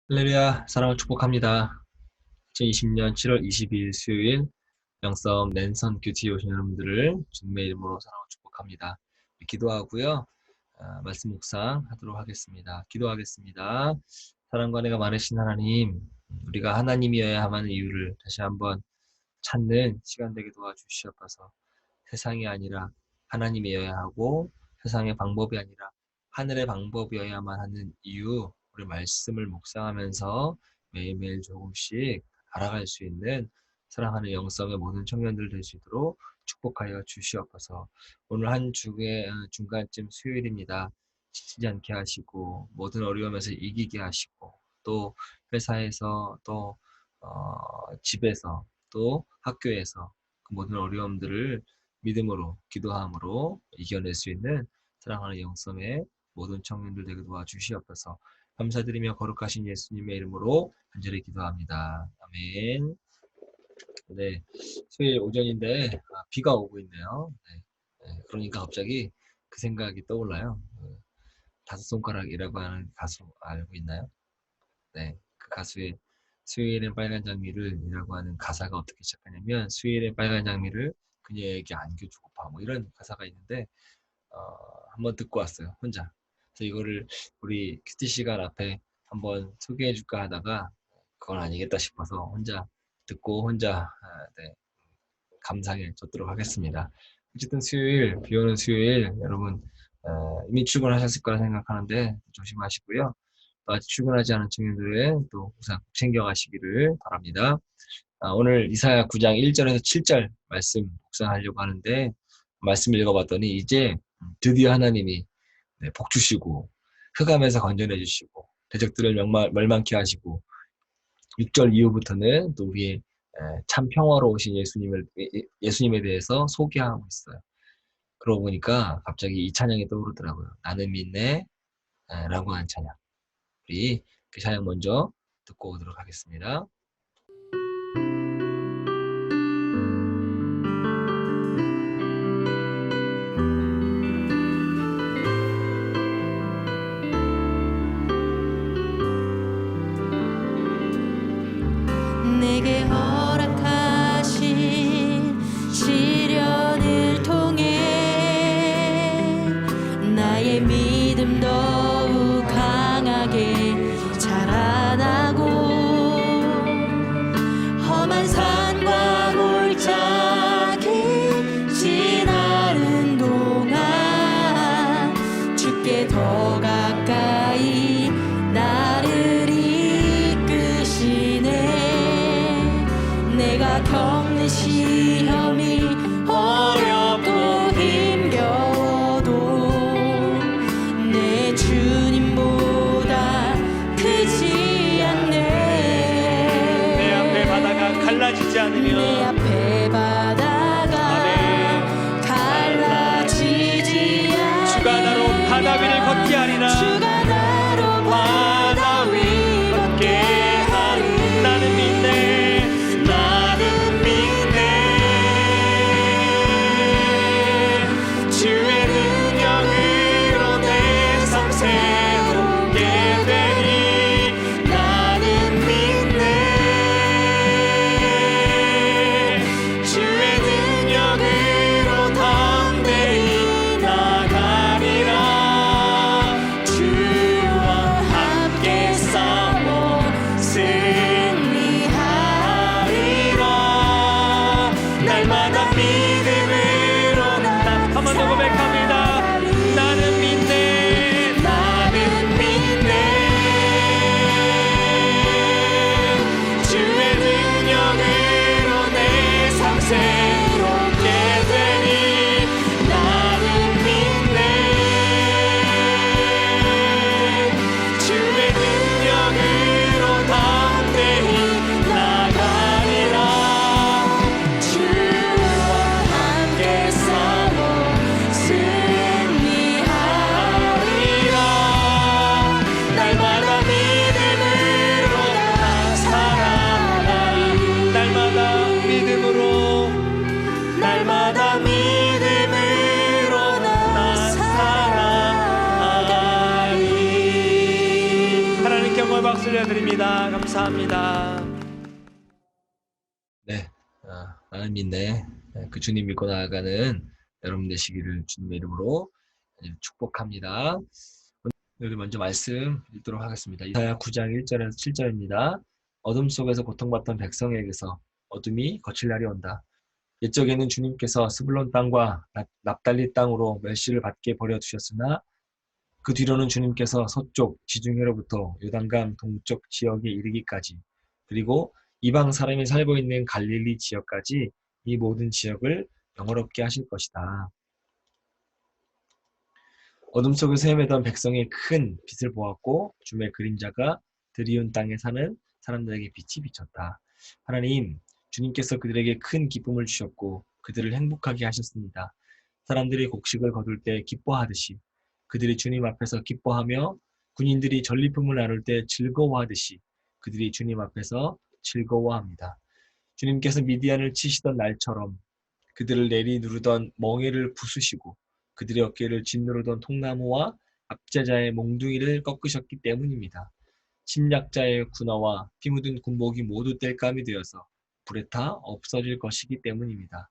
할렐루야, 사랑을 축복합니다. 2020년 7월 22일 수요일 영성 랜선 큐티에 오신 여러분들을 주님의 이름으로 사랑을 축복합니다. 기도하고요. 말씀 묵상하도록 하겠습니다. 기도하겠습니다. 사랑과 은혜가 많으신 하나님, 우리가 하나님이어야 하는 이유를 다시 한번 찾는 시간 되게 도와주시옵소서. 세상이 아니라 하나님이어야 하고 세상의 방법이 아니라 하늘의 방법이어야만 하는 이유, 우리 말씀을 묵상하면서 매일매일 조금씩 알아갈 수 있는 사랑하는 영성의 모든 청년들 될 수 있도록 축복하여 주시옵소서. 오늘 한 주의 중간쯤 수요일입니다. 지치지 않게 하시고 모든 어려움에서 이기게 하시고 또 회사에서 또 집에서 또 학교에서 그 모든 어려움들을 믿음으로 기도함으로 이겨낼 수 있는 사랑하는 영성의 모든 청년들 되게 도와주시옵소서. 감사드리며 거룩하신 예수님의 이름으로 간절히 기도합니다. 아멘. 네, 수요일 오전인데 비가 오고 있네요. 네, 그러니까 갑자기 그 생각이 떠올라요. 다섯 손가락이라고 하는 가수 알고 있나요? 네, 그 가수의 수요일엔 빨간 장미를이라고 하는 가사가 어떻게 시작하냐면 수요일엔 빨간 장미를 그녀에게 안겨주고파 뭐 이런 가사가 있는데 어, 한번 듣고 왔어요 혼자. 그래서 이거를 우리 큐티 시간 앞에 한번 소개해 줄까 하다가 그건 아니겠다 싶어서 혼자 듣고 혼자 네, 감상에 젖도록 하겠습니다. 어쨌든 수요일 비 오는 수요일 여러분 이미 출근하셨을 거라 생각하는데 조심하시고요. 또 아직 출근하지 않은 청년들은 또 우산 꼭 챙겨가시기를 바랍니다. 오늘 이사야 9장 1절에서 7절 말씀 묵상하려고 하는데 말씀을 읽어봤더니 이제 드디어 하나님이 복 주시고 흑암에서 건져내 주시고 대적들을 멸망케 하시고 6절 이후부터는 또 우리의 참 평화로우신 예수님에 대해서 소개하고 있어요. 그러고 보니까 갑자기 이 찬양이 떠오르더라고요. 나는 믿네 라고 하는 찬양. 우리 그 찬양 먼저 듣고 오도록 하겠습니다. 내게 허락하신 시련을 통해 나의 믿음 더욱 강하게 자라나고 험한 산과 골짜기 지나는 동안 주께 더 가까이 나를 내가 겪는 시험이 어렵고 힘겨워도 내 주님보다 크지 않네. 내 앞에 바다가 갈라지지 않으면 내 앞에 바다가 갈라지지 않으면 주가 나로 바다 위를 걷게 하리라. 주가 나로 바다 위 걷게 하리. 나는 믿네. 주의 영광의 박수 올려드립니다. 감사합니다. 네, 나는 믿네. 그 주님 믿고 나아가는 여러분 되시기를 주님의 이름으로 축복합니다. 오늘 먼저 말씀 읽도록 하겠습니다. 이사야 9장 1절에서 7절입니다. 어둠 속에서 고통받던 백성에게서 어둠이 거칠 날이 온다. 옛적에는 주님께서 스불론 땅과 납달리 땅으로 멸시를 받게 버려두셨으나 그 뒤로는 주님께서 서쪽 지중해로부터 요단강 동쪽 지역에 이르기까지 그리고 이방 사람이 살고 있는 갈릴리 지역까지 이 모든 지역을 영화롭게 하실 것이다. 어둠 속에서 헤매던 백성의 큰 빛을 보았고 주의 그림자가 드리운 땅에 사는 사람들에게 빛이 비쳤다. 하나님, 주님께서 그들에게 큰 기쁨을 주셨고 그들을 행복하게 하셨습니다. 사람들이 곡식을 거둘 때 기뻐하듯이 그들이 주님 앞에서 기뻐하며 군인들이 전리품을 나눌 때 즐거워하듯이 그들이 주님 앞에서 즐거워합니다. 주님께서 미디안을 치시던 날처럼 그들을 내리누르던 멍에를 부수시고 그들의 어깨를 짓누르던 통나무와 압제자의 몽둥이를 꺾으셨기 때문입니다. 침략자의 군화와 피 묻은 군복이 모두 땔감이 되어서 불에 타 없어질 것이기 때문입니다.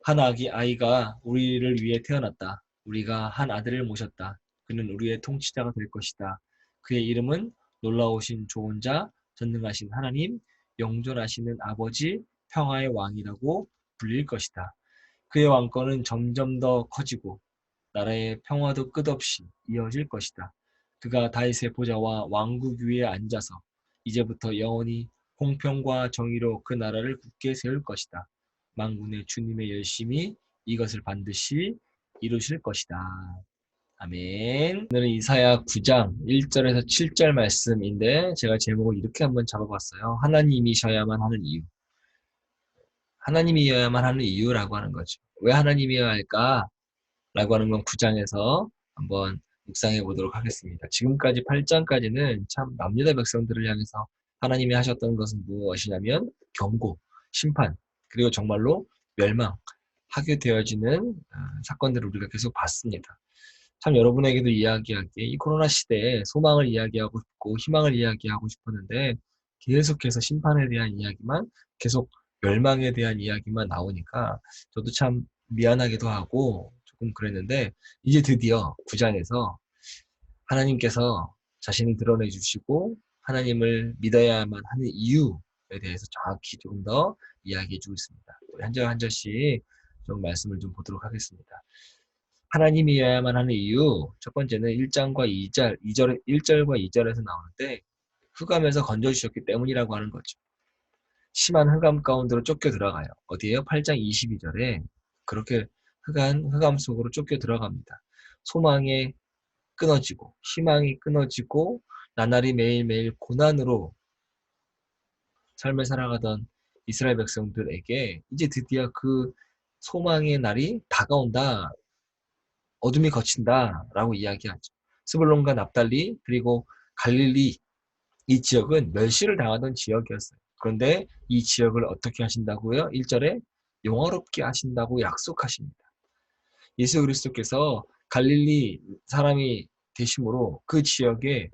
한 아이가 우리를 위해 태어났다. 우리가 한 아들을 모셨다. 그는 우리의 통치자가 될 것이다. 그의 이름은 놀라우신 좋은 자, 전능하신 하나님, 영존하시는 아버지, 평화의 왕이라고 불릴 것이다. 그의 왕권은 점점 더 커지고 나라의 평화도 끝없이 이어질 것이다. 그가 다윗의 보좌와 왕국 위에 앉아서 이제부터 영원히 공평과 정의로 그 나라를 굳게 세울 것이다. 만군의 주님의 열심히 이것을 반드시 이루실 것이다. 아멘. 오늘은 이사야 9장 1절에서 7절 말씀인데 제가 제목을 이렇게 한번 잡아봤어요. 하나님이셔야만 하는 이유. 하나님이어야만 하는 이유라고 하는 거죠. 왜 하나님이어야 할까? 라고 하는 건 9장에서 한번 묵상해 보도록 하겠습니다. 지금까지 8장까지는 참 남유다 백성들을 향해서 하나님이 하셨던 것은 무엇이냐면 경고, 심판, 그리고 정말로 멸망하게 되어지는 사건들을 우리가 계속 봤습니다. 참 여러분에게도 이야기하기에 이 코로나 시대에 소망을 이야기하고 싶고 희망을 이야기하고 싶었는데 계속해서 심판에 대한 이야기만 계속 멸망에 대한 이야기만 나오니까 저도 참 미안하기도 하고 조금 그랬는데 이제 드디어 9장에서 하나님께서 자신을 드러내 주시고 하나님을 믿어야만 하는 이유에 대해서 정확히 조금 더 이야기해 주고 있습니다. 우리 한 절 한 절씩 좀 말씀을 좀 보도록 하겠습니다. 하나님이어야만 하는 이유 첫 번째는 1장과 1절과 2절에서 나오는데 흑암에서 건져주셨기 때문이라고 하는 거죠. 심한 흑암 가운데로 쫓겨 들어가요. 어디에요? 8장 22절에 그렇게 흑암 속으로 쫓겨 들어갑니다. 소망이 끊어지고 희망이 끊어지고 나날이 매일매일 고난으로 삶을 살아가던 이스라엘 백성들에게 이제 드디어 그 소망의 날이 다가온다. 어둠이 거친다 라고 이야기하죠. 스불론과 납달리 그리고 갈릴리 이 지역은 멸시를 당하던 지역이었어요. 그런데 이 지역을 어떻게 하신다고요? 1절에 영화롭게 하신다고 약속하십니다. 예수 그리스도께서 갈릴리 사람이 되심으로 그 지역에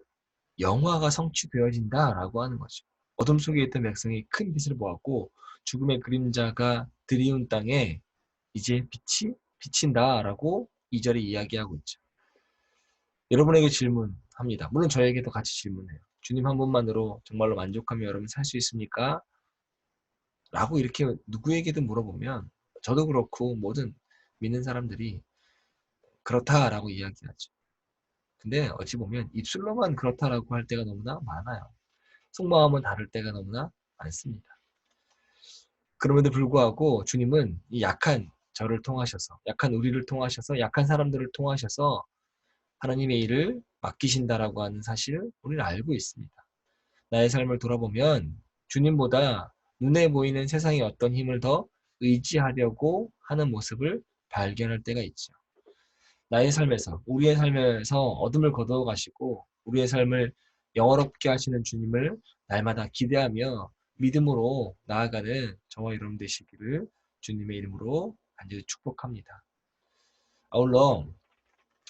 영화가 성취되어진다라고 하는 거죠. 어둠 속에 있던 백성이 큰 빛을 보았고 죽음의 그림자가 드리운 땅에 이제 빛이 비친다라고 2절에 이야기하고 있죠. 여러분에게 질문합니다. 물론 저에게도 같이 질문해요. 주님 한 분만으로 정말로 만족하며 여러분 살 수 있습니까? 라고 이렇게 누구에게든 물어보면 저도 그렇고 모든 믿는 사람들이 그렇다라고 이야기하죠. 근데 어찌 보면 입술로만 그렇다라고 할 때가 너무나 많아요. 속마음은 다를 때가 너무나 많습니다. 그럼에도 불구하고 주님은 이 약한 저를 통하셔서 약한 우리를 통하셔서 약한 사람들을 통하셔서 하나님의 일을 맡기신다라고 하는 사실을 우리는 알고 있습니다. 나의 삶을 돌아보면 주님보다 눈에 보이는 세상의 어떤 힘을 더 의지하려고 하는 모습을 발견할 때가 있죠. 나의 삶에서 우리의 삶에서 어둠을 거두어 가시고 우리의 삶을 영화롭게 하시는 주님을 날마다 기대하며 믿음으로 나아가는 저와 여러분 되시기를 주님의 이름으로 간절히 축복합니다. 아울러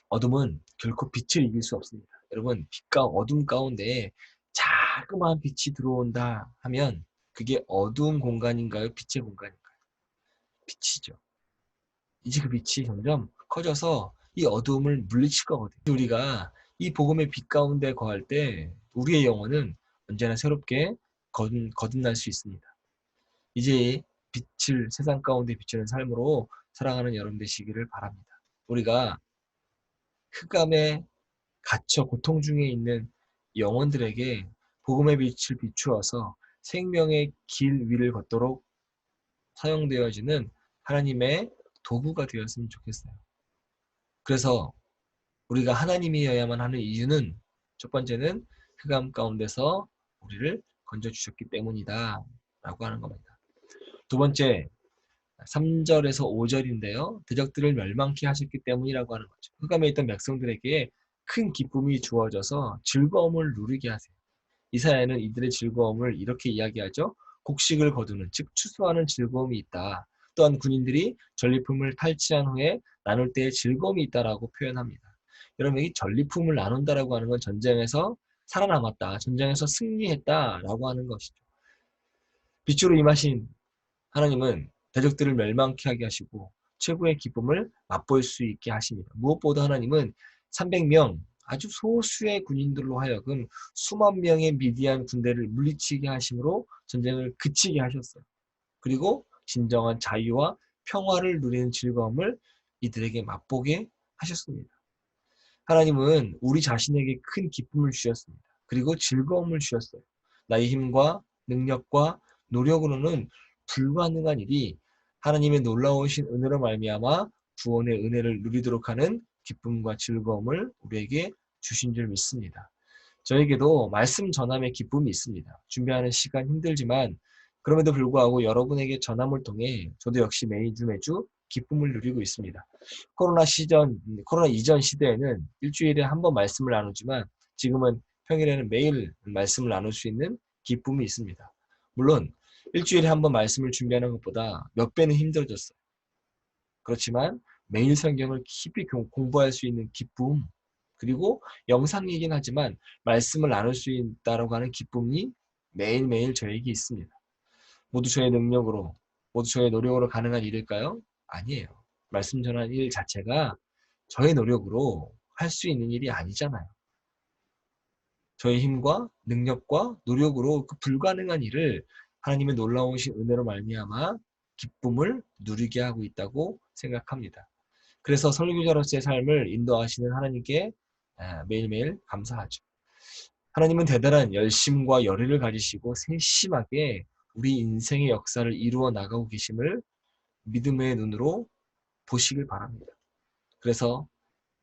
어둠은 결코 빛을 이길 수 없습니다. 여러분 빛과 어둠 가운데 자그마한 빛이 들어온다 하면 그게 어두운 공간인가요? 빛의 공간인가요? 빛이죠. 이제 그 빛이 점점 커져서 이 어두움을 물리칠 거거든요. 우리가 이 복음의 빛 가운데 거할 때 우리의 영혼은 언제나 새롭게 거듭날 수 있습니다. 이제 빛을 세상 가운데 비추는 삶으로 살아가는 여러분 되시기를 바랍니다. 우리가 흑암에 갇혀 고통 중에 있는 영혼들에게 복음의 빛을 비추어서 생명의 길 위를 걷도록 사용되어지는 하나님의 도구가 되었으면 좋겠어요. 그래서 우리가 하나님이어야만 하는 이유는 첫 번째는 흑암 가운데서 우리를 건져주셨기 때문이다 라고 하는 겁니다. 두 번째 3절에서 5절인데요. 대적들을 멸망케 하셨기 때문이라고 하는 거죠. 흑암에 있던 백성들에게 큰 기쁨이 주어져서 즐거움을 누리게 하세요. 이사야는 이들의 즐거움을 이렇게 이야기하죠. 곡식을 거두는 즉 추수하는 즐거움이 있다. 또한 군인들이 전리품을 탈취한 후에 나눌 때의 즐거움이 있다라고 표현합니다. 여러분 이 전리품을 나눈다라고 하는 건 전쟁에서 살아남았다. 전쟁에서 승리했다라고 하는 것이죠. 빛으로 임하신 하나님은 대적들을 멸망케 하게 하시고 최고의 기쁨을 맛볼 수 있게 하십니다. 무엇보다 하나님은 300명 아주 소수의 군인들로 하여금 수만 명의 미디안 군대를 물리치게 하심으로 전쟁을 그치게 하셨어요. 그리고 진정한 자유와 평화를 누리는 즐거움을 이들에게 맛보게 하셨습니다. 하나님은 우리 자신에게 큰 기쁨을 주셨습니다. 그리고 즐거움을 주셨어요. 나의 힘과 능력과 노력으로는 불가능한 일이 하나님의 놀라우신 은혜로 말미암아 구원의 은혜를 누리도록 하는 기쁨과 즐거움을 우리에게 주신 줄 믿습니다. 저에게도 말씀 전함의 기쁨이 있습니다. 준비하는 시간 힘들지만 그럼에도 불구하고 여러분에게 전함을 통해 저도 역시 매주 기쁨을 누리고 있습니다. 코로나 이전 시대에는 일주일에 한 번 말씀을 나누지만 지금은 평일에는 매일 말씀을 나눌 수 있는 기쁨이 있습니다. 물론 일주일에 한 번 말씀을 준비하는 것보다 몇 배는 힘들어졌어요. 그렇지만 매일 성경을 깊이 공부할 수 있는 기쁨, 그리고 영상이긴 하지만 말씀을 나눌 수 있다고 하는 기쁨이 매일매일 저에게 있습니다. 모두 저의 능력으로, 모두 저의 노력으로 가능한 일일까요? 아니에요. 말씀 전하는 일 자체가 저의 노력으로 할 수 있는 일이 아니잖아요. 저의 힘과 능력과 노력으로 그 불가능한 일을 하나님의 놀라우신 은혜로 말미암아 기쁨을 누리게 하고 있다고 생각합니다. 그래서 설교자로서의 삶을 인도하시는 하나님께 매일매일 감사하죠. 하나님은 대단한 열심과 열의를 가지시고 세심하게 우리 인생의 역사를 이루어 나가고 계심을 믿음의 눈으로 보시길 바랍니다. 그래서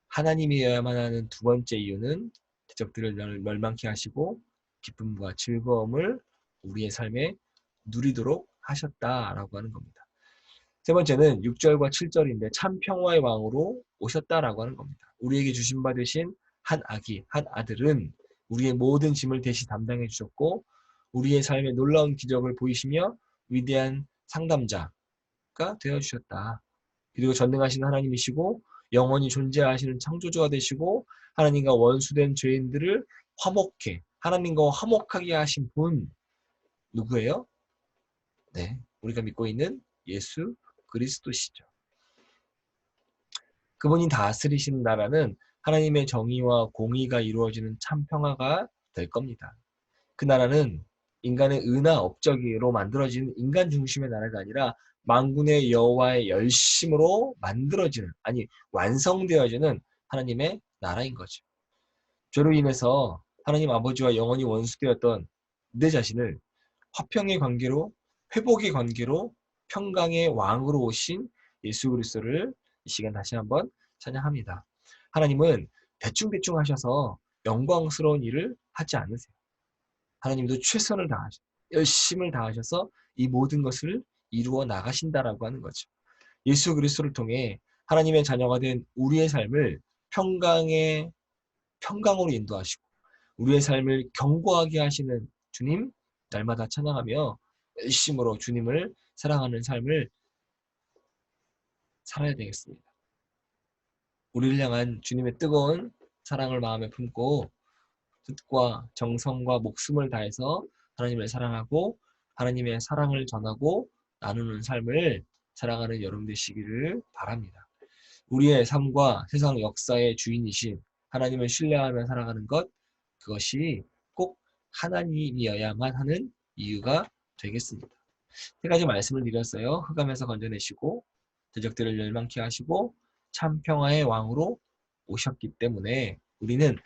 하나님이어야만 하는 두 번째 이유는 대적들을 멸망케 하시고 기쁨과 즐거움을 우리의 삶에 누리도록 하셨다라고 하는 겁니다. 세 번째는 6절과 7절인데 참 평화의 왕으로 오셨다라고 하는 겁니다. 우리에게 주신 바 되신 한 아들은 우리의 모든 짐을 대신 담당해 주셨고 우리의 삶에 놀라운 기적을 보이시며 위대한 상담자가 되어주셨다. 그리고 전능하신 하나님이시고 영원히 존재하시는 창조주가 되시고 하나님과 원수된 죄인들을 하나님과 화목하게 하신 분 누구예요? 네, 우리가 믿고 있는 예수 그리스도시죠. 그분이 다스리시는 나라는 하나님의 정의와 공의가 이루어지는 참 평화가 될 겁니다. 그 나라는 인간의 의나 업적으로 만들어진 인간 중심의 나라가 아니라 만군의 여호와의 열심으로 완성되어지는 하나님의 나라인 거죠. 죄로 인해서 하나님 아버지와 영원히 원수되었던 내 자신을 화평의 관계로, 회복의 관계로, 평강의 왕으로 오신 예수 그리스도를 이 시간 다시 한번 찬양합니다. 하나님은 대충 하셔서 영광스러운 일을 하지 않으세요. 하나님도 최선을 다하셔서 열심을 다하셔서 이 모든 것을 이루어 나가신다라고 하는 거죠. 예수 그리스도를 통해 하나님의 자녀가 된 우리의 삶을 평강으로 인도하시고 우리의 삶을 견고하게 하시는 주님 날마다 찬양하며 열심으로 주님을 사랑하는 삶을 살아야 되겠습니다. 우리를 향한 주님의 뜨거운 사랑을 마음에 품고 뜻과 정성과 목숨을 다해서 하나님을 사랑하고 하나님의 사랑을 전하고 나누는 삶을 살아가는 여러분 되시기를 바랍니다. 우리의 삶과 세상 역사의 주인이신 하나님을 신뢰하며 살아가는 것, 그것이 꼭 하나님이어야만 하는 이유가 되겠습니다. 세 가지 말씀을 드렸어요. 흑암에서 건져내시고 대적들을 멸망케 하시고 참 평화의 왕으로 오셨기 때문에 우리는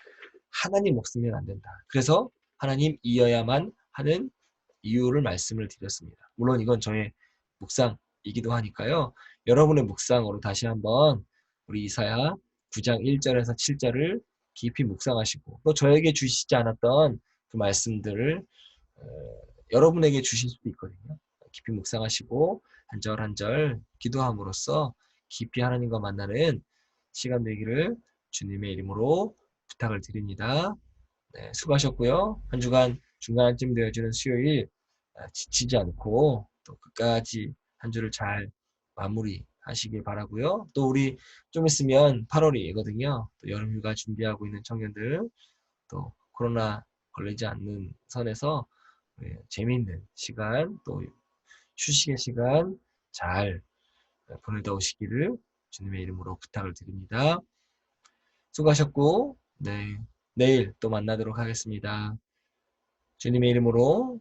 하나님 없으면 안 된다. 그래서 하나님이어야만 하는 이유를 말씀을 드렸습니다. 물론 이건 저의 묵상이기도 하니까요. 여러분의 묵상으로 다시 한번 우리 이사야 9장 1절에서 7절을 깊이 묵상하시고 또 저에게 주시지 않았던 그 말씀들을 여러분에게 주실 수도 있거든요. 깊이 묵상하시고 한 절 한 절 기도함으로써 깊이 하나님과 만나는 시간 되기를 주님의 이름으로 부탁을 드립니다. 네, 수고하셨고요. 한 주간 중간쯤 되어지는 수요일 지치지 않고 또 끝까지 한 주를 잘 마무리하시길 바라고요. 또 우리 좀 있으면 8월이거든요. 또 여름휴가 준비하고 있는 청년들 또 코로나 걸리지 않는 선에서 재미있는 시간 또 휴식의 시간 잘 보내다 오시기를 주님의 이름으로 부탁을 드립니다. 수고하셨고 네, 내일 또 만나도록 하겠습니다. 주님의 이름으로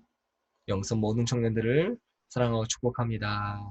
영성 모든 청년들을 사랑하고 축복합니다.